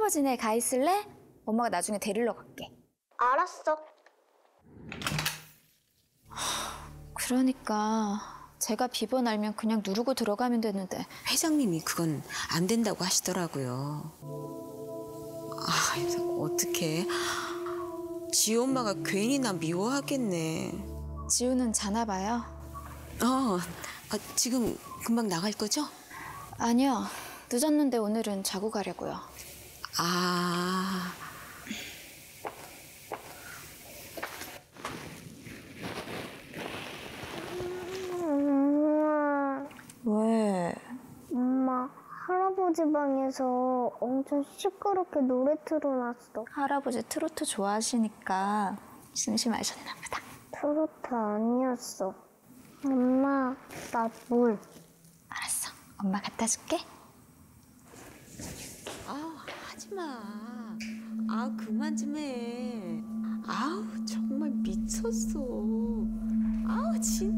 할아버지네 가 있을래? 엄마가 나중에 데리러 갈게. 알았어. 그러니까 제가 비번 알면 그냥 누르고 들어가면 되는데. 회장님이 그건 안 된다고 하시더라고요. 어떡해. 지우 엄마가 괜히 나 미워하겠네. 지우는 자나 봐요? 지금 금방 나갈 거죠? 아니요. 늦었는데 오늘은 자고 가려고요. 왜? 엄마, 할아버지 방에서 엄청 시끄럽게 노래 틀어놨어. 할아버지 트로트 좋아하시니까 심심하셨나 보다. 트로트 아니었어. 엄마, 나 물. 알았어. 엄마 갖다 줄게. 하지 마. 그만 좀 해. 정말 미쳤어. 진짜.